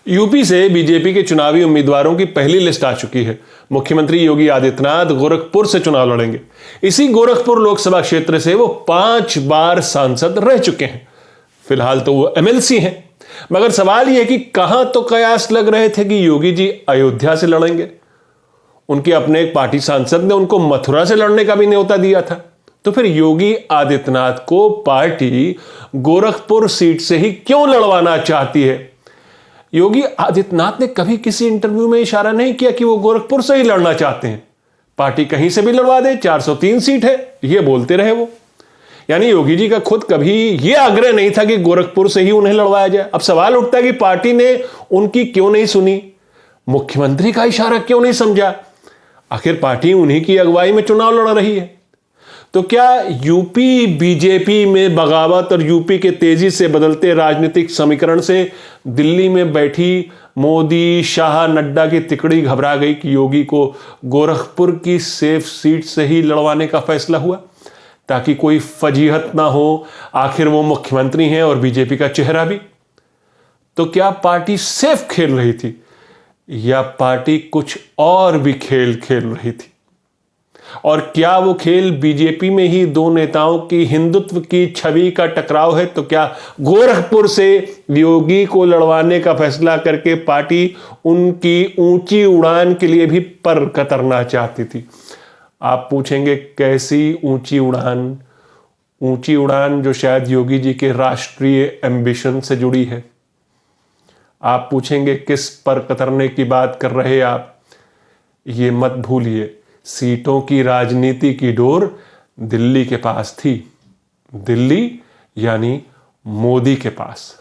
UP से BJP के चुनावी उम्मीदवारों की पहली लिस्ट आ चुकी है। मुख्यमंत्री योगी आदित्यनाथ गोरखपुर से चुनाव लड़ेंगे। इसी गोरखपुर लोकसभा क्षेत्र से वो 5 बार सांसद रह चुके हैं। फिलहाल तो वो एमएलसी हैं, मगर सवाल यह है कि कहां तो कयास लग रहे थे कि योगी जी अयोध्या से लड़ेंगे। उनके अपने एक पार्टी सांसद ने उनको मथुरा से लड़ने का भी न्योता दिया था। तो फिर योगी आदित्यनाथ को पार्टी गोरखपुर सीट से ही क्यों लड़वाना चाहती है? योगी आदित्यनाथ ने कभी किसी इंटरव्यू में इशारा नहीं किया कि वो गोरखपुर से ही लड़ना चाहते हैं। पार्टी कहीं से भी लड़वा दे, 403 सीट है, ये बोलते रहे वो। यानी योगी जी का खुद कभी ये आग्रह नहीं था कि गोरखपुर से ही उन्हें लड़वाया जाए। अब सवाल उठता है कि पार्टी ने उनकी क्यों नहीं सुनी, मुख्यमंत्री का इशारा क्यों नहीं समझा? आखिर पार्टी उन्हीं की अगुवाई में चुनाव लड़ रही है। तो क्या यूपी बीजेपी में बगावत और यूपी के तेजी से बदलते राजनीतिक समीकरण से दिल्ली में बैठी मोदी, शाह, नड्डा की तिकड़ी घबरा गई कि योगी को गोरखपुर की सेफ सीट से ही लड़वाने का फैसला हुआ ताकि कोई फजीहत ना हो? आखिर वो मुख्यमंत्री हैं और बीजेपी का चेहरा भी। तो क्या पार्टी सेफ खेल रही थी या पार्टी कुछ और भी खेल खेल रही थी? और क्या वो खेल बीजेपी में ही दो नेताओं की हिंदुत्व की छवि का टकराव है? तो क्या गोरखपुर से योगी को लड़वाने का फैसला करके पार्टी उनकी ऊंची उड़ान के लिए भी पर कतरना चाहती थी? आप पूछेंगे कैसी ऊंची उड़ान? ऊंची उड़ान जो शायद योगी जी के राष्ट्रीय एम्बिशन से जुड़ी है। आप पूछेंगे किस पर कतरने की बात कर रहे आप? ये मत भूलिए, सीटों की राजनीति की डोर दिल्ली के पास थी। दिल्ली यानी मोदी के पास।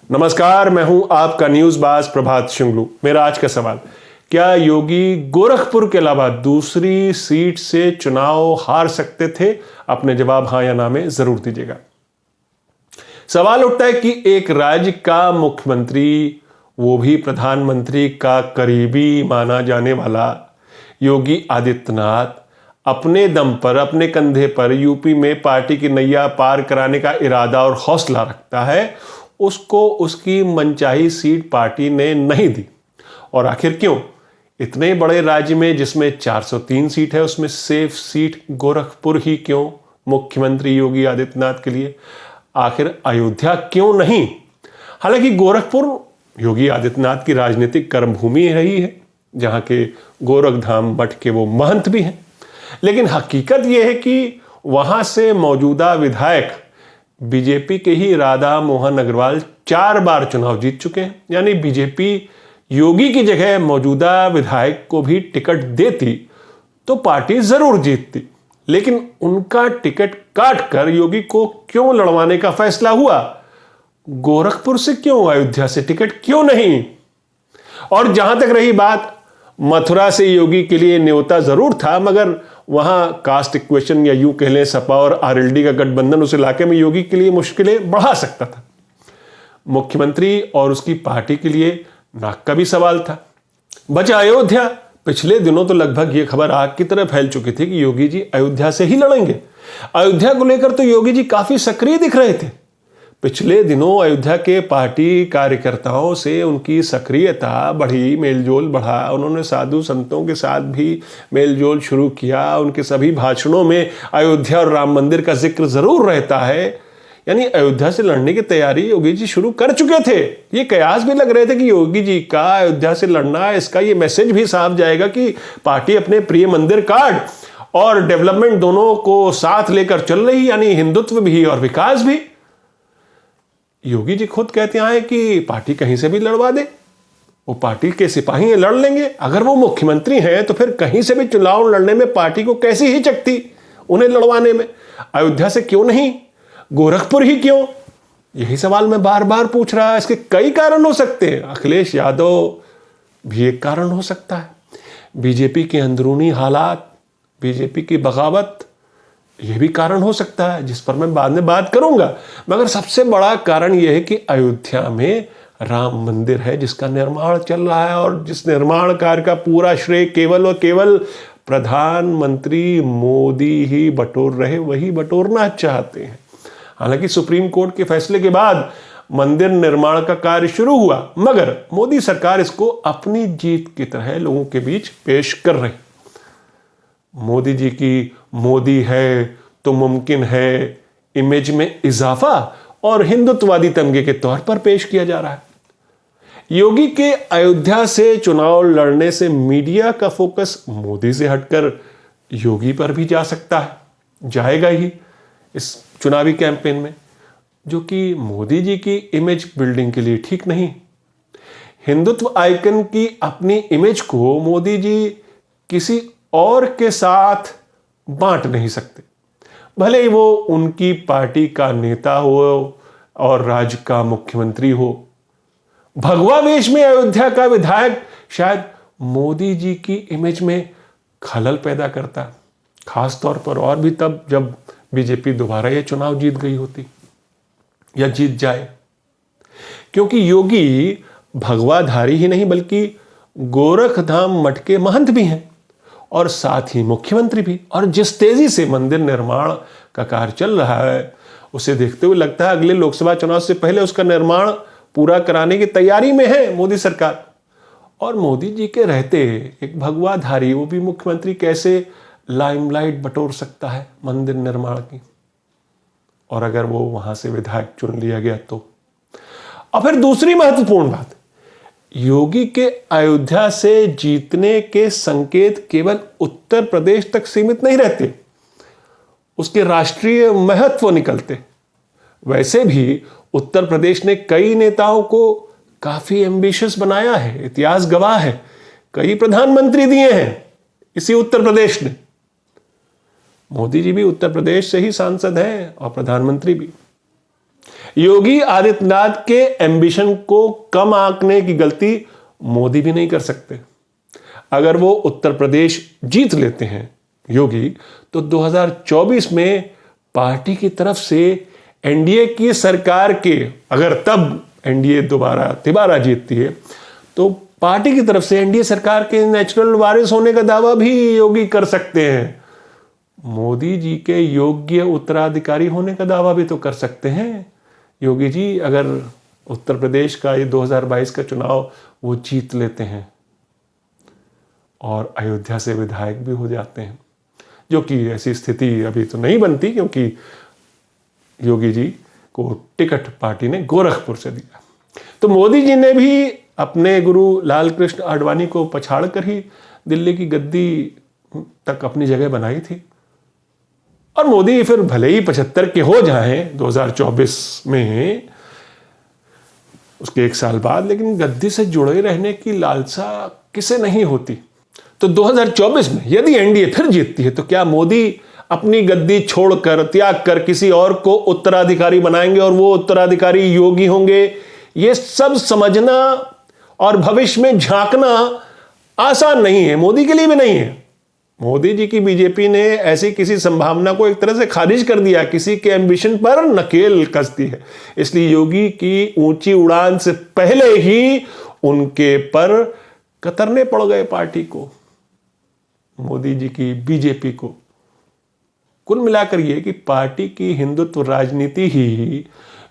नमस्कार, मैं हूं आपका न्यूज बाज प्रभात शुंगलू। मेरा आज का सवाल, क्या योगी गोरखपुर के अलावा दूसरी सीट से चुनाव हार सकते थे? अपने जवाब हां या ना में जरूर दीजिएगा। सवाल उठता है कि एक राज्य का मुख्यमंत्री, वो भी प्रधानमंत्री का करीबी माना जाने वाला योगी आदित्यनाथ, अपने दम पर, अपने कंधे पर यूपी में पार्टी की नैया पार कराने का इरादा और हौसला रखता है। उसको उसकी मनचाही सीट पार्टी ने नहीं दी। और आखिर क्यों? इतने बड़े राज्य में जिसमें 403 सीट है, उसमें सेफ सीट गोरखपुर ही क्यों मुख्यमंत्री योगी आदित्यनाथ के लिए? आखिर अयोध्या क्यों नहीं? हालांकि गोरखपुर योगी आदित्यनाथ की राजनीतिक कर्मभूमि रही है, जहां के गोरखधाम मठ के वो महंत भी हैं। लेकिन हकीकत यह है कि वहां से मौजूदा विधायक बीजेपी के ही राधा मोहन अग्रवाल 4 बार चुनाव जीत चुके हैं। यानी बीजेपी योगी की जगह मौजूदा विधायक को भी टिकट देती तो पार्टी जरूर जीतती। लेकिन उनका टिकट काट कर योगी को क्यों लड़वाने का फैसला हुआ? गोरखपुर से क्यों, अयोध्या से टिकट क्यों नहीं? और जहां तक रही बात, मथुरा से योगी के लिए न्योता जरूर था, मगर वहां कास्ट इक्वेशन या यूं कह लें सपा और आरएलडी का गठबंधन उस इलाके में योगी के लिए मुश्किलें बढ़ा सकता था। मुख्यमंत्री और उसकी पार्टी के लिए नाक का भी सवाल था। बचा अयोध्या। पिछले दिनों तो लगभग यह खबर आग की तरह फैल चुकी थी कि योगी जी अयोध्या से ही लड़ेंगे। अयोध्या को लेकर तो योगी जी काफी सक्रिय दिख रहे थे। पिछले दिनों अयोध्या के पार्टी कार्यकर्ताओं से उनकी सक्रियता बढ़ी, मेलजोल बढ़ा। उन्होंने साधु संतों के साथ भी मेलजोल शुरू किया। उनके सभी भाषणों में अयोध्या और राम मंदिर का जिक्र जरूर रहता है। यानी अयोध्या से लड़ने की तैयारी योगी जी शुरू कर चुके थे। ये कयास भी लग रहे थे कि योगी जी का अयोध्या से लड़ना, इसका ये मैसेज भी साफ जाएगा कि पार्टी अपने प्रिय मंदिर कार्ड और डेवलपमेंट दोनों को साथ लेकर चल रही, यानी हिंदुत्व भी और विकास भी। योगी जी खुद कहते हैं कि पार्टी कहीं से भी लड़वा दे, वो पार्टी के सिपाही लड़ लेंगे। अगर वो मुख्यमंत्री हैं तो फिर कहीं से भी चुनाव लड़ने में पार्टी को कैसी हिचकती उन्हें लड़वाने में? अयोध्या से क्यों नहीं, गोरखपुर ही क्यों? यही सवाल मैं बार बार पूछ रहा। इसके कई कारण हो सकते हैं। अखिलेश यादव भी एक कारण हो सकता है, बीजेपी के अंदरूनी हालात, बीजेपी की बगावत, यह भी कारण हो सकता है, जिस पर मैं बाद में बात करूंगा। मगर सबसे बड़ा कारण यह है कि अयोध्या में राम मंदिर है जिसका निर्माण चल रहा है, और जिस निर्माण कार्य का पूरा श्रेय केवल और केवल प्रधानमंत्री मोदी ही बटोर रहे, वही बटोरना चाहते हैं। हालांकि सुप्रीम कोर्ट के फैसले के बाद मंदिर निर्माण का कार्य शुरू हुआ, मगर मोदी सरकार इसको अपनी जीत की तरह लोगों के बीच पेश कर रही। मोदी जी की मोदी है तो मुमकिन है इमेज में इजाफा और हिंदुत्ववादी तमगे के तौर पर पेश किया जा रहा है। योगी के अयोध्या से चुनाव लड़ने से मीडिया का फोकस मोदी से हटकर योगी पर भी जा सकता है, जाएगा ही इस चुनावी कैंपेन में, जो कि मोदी जी की इमेज बिल्डिंग के लिए ठीक नहीं। हिंदुत्व आइकन की अपनी इमेज को मोदी जी किसी और के साथ बांट नहीं सकते, भले ही वो उनकी पार्टी का नेता हो और राज्य का मुख्यमंत्री हो। भगवा वेश में अयोध्या का विधायक शायद मोदी जी की इमेज में खलल पैदा करता, खास तौर पर और भी तब जब बीजेपी दोबारा यह चुनाव जीत गई होती या जीत जाए, क्योंकि योगी भगवाधारी ही नहीं बल्कि गोरखधाम मठ के महंत भी हैं और साथ ही मुख्यमंत्री भी। और जिस तेजी से मंदिर निर्माण का कार्य चल रहा है उसे देखते हुए लगता है अगले लोकसभा चुनाव से पहले उसका निर्माण पूरा कराने की तैयारी में है मोदी सरकार। और मोदी जी के रहते एक भगवाधारी, वो भी मुख्यमंत्री, कैसे लाइमलाइट बटोर सकता है मंदिर निर्माण की, और अगर वो वहां से विधायक चुन लिया गया तो। और फिर दूसरी महत्वपूर्ण बात, योगी के अयोध्या से जीतने के संकेत केवल उत्तर प्रदेश तक सीमित नहीं रहते, उसके राष्ट्रीय महत्व निकलते। वैसे भी उत्तर प्रदेश ने कई नेताओं को काफी एम्बिशियस बनाया है, इतिहास गवाह है, कई प्रधानमंत्री दिए हैं इसी उत्तर प्रदेश ने। मोदी जी भी उत्तर प्रदेश से ही सांसद हैं और प्रधानमंत्री भी। योगी आदित्यनाथ के एम्बिशन को कम आंकने की गलती मोदी भी नहीं कर सकते। अगर वो उत्तर प्रदेश जीत लेते हैं योगी, तो 2024 में पार्टी की तरफ से एनडीए की सरकार के, अगर तब एनडीए तिबारा जीतती है, तो पार्टी की तरफ से एनडीए सरकार के नेचुरल वारिस होने का दावा भी योगी कर सकते हैं। मोदी जी के योग्य उत्तराधिकारी होने का दावा भी तो कर सकते हैं योगी जी, अगर उत्तर प्रदेश का ये 2022 का चुनाव वो जीत लेते हैं और अयोध्या से विधायक भी हो जाते हैं, जो कि ऐसी स्थिति अभी तो नहीं बनती क्योंकि योगी जी को टिकट पार्टी ने गोरखपुर से दिया। तो मोदी जी ने भी अपने गुरु लाल कृष्ण आडवाणी को पछाड़ कर ही दिल्ली की गद्दी तक अपनी जगह बनाई थी। और मोदी फिर भले ही 75 के हो जाएं 2024 में, उसके एक साल बाद, लेकिन गद्दी से जुड़े रहने की लालसा किसे नहीं होती। तो 2024 में यदि एनडीए फिर जीतती है तो क्या मोदी अपनी गद्दी छोड़कर, त्याग कर किसी और को उत्तराधिकारी बनाएंगे और वो उत्तराधिकारी योगी होंगे? ये सब समझना और भविष्य में झांकना आसान नहीं है, मोदी के लिए भी नहीं है। मोदी जी की बीजेपी ने ऐसी किसी संभावना को एक तरह से खारिज कर दिया, किसी के एम्बिशन पर नकेल कसती है। इसलिए योगी की ऊंची उड़ान से पहले ही उनके पर कतरने पड़ गए पार्टी को, मोदी जी की बीजेपी को। कुल मिलाकर यह कि पार्टी की हिंदुत्व राजनीति ही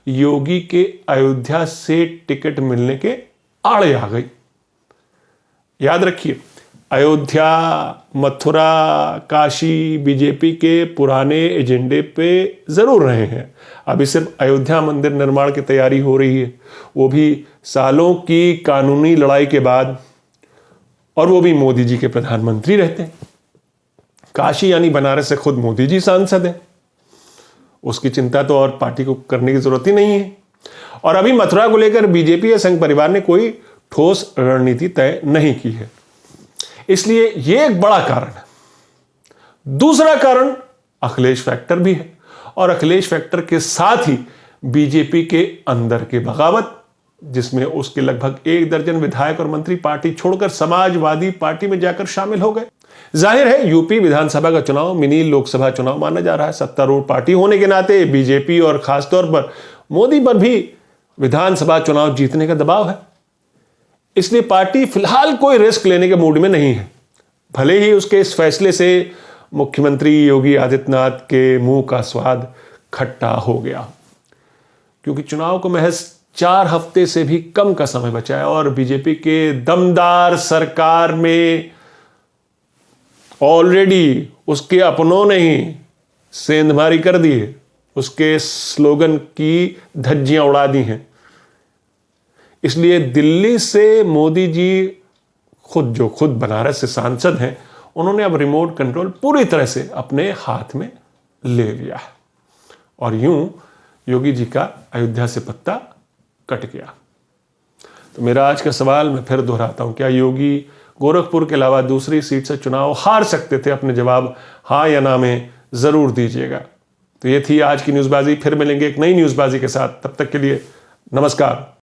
योगी के अयोध्या से टिकट मिलने के आड़े आ गई। याद रखिए, अयोध्या, मथुरा, काशी बीजेपी के पुराने एजेंडे पे जरूर रहे हैं। अभी सिर्फ अयोध्या मंदिर निर्माण की तैयारी हो रही है, वो भी सालों की कानूनी लड़ाई के बाद, और वो भी मोदी जी के प्रधानमंत्री रहते हैं। काशी यानी बनारस से खुद मोदी जी सांसद हैं, उसकी चिंता तो और पार्टी को करने की जरूरत ही नहीं है। और अभी मथुरा को लेकर बीजेपी या संघ परिवार ने कोई ठोस रणनीति तय नहीं की है, इसलिए यह एक बड़ा कारण है। दूसरा कारण अखिलेश फैक्टर भी है, और अखिलेश फैक्टर के साथ ही बीजेपी के अंदर की बगावत, जिसमें उसके लगभग 1 दर्जन विधायक और मंत्री पार्टी छोड़कर समाजवादी पार्टी में जाकर शामिल हो गए। जाहिर है यूपी विधानसभा का चुनाव मिनी लोकसभा चुनाव माना जा रहा है। सत्तारूढ़ पार्टी होने के नाते बीजेपी और खासतौर पर मोदी पर भी विधानसभा चुनाव जीतने का दबाव है, इसलिए पार्टी फिलहाल कोई रिस्क लेने के मूड में नहीं है। भले ही उसके इस फैसले से मुख्यमंत्री योगी आदित्यनाथ के मुंह का स्वाद खट्टा हो गया, क्योंकि चुनाव को महज 4 हफ्ते से भी कम का समय बचा है और बीजेपी के दमदार सरकार में ऑलरेडी उसके अपनों ने ही सेंधमारी कर दी है, उसके स्लोगन की धज्जियां उड़ा दी हैं। इसलिए दिल्ली से मोदी जी खुद बनारस से सांसद हैं, उन्होंने अब रिमोट कंट्रोल पूरी तरह से अपने हाथ में ले लिया है और यूं योगी जी का अयोध्या से पत्ता कट गया। तो मेरा आज का सवाल मैं फिर दोहराता हूं, क्या योगी गोरखपुर के अलावा दूसरी सीट से चुनाव हार सकते थे? अपने जवाब हां या ना में जरूर दीजिएगा। तो ये थी आज की न्यूज़बाजी। फिर मिलेंगे एक नई न्यूज़बाजी के साथ, तब तक के लिए नमस्कार।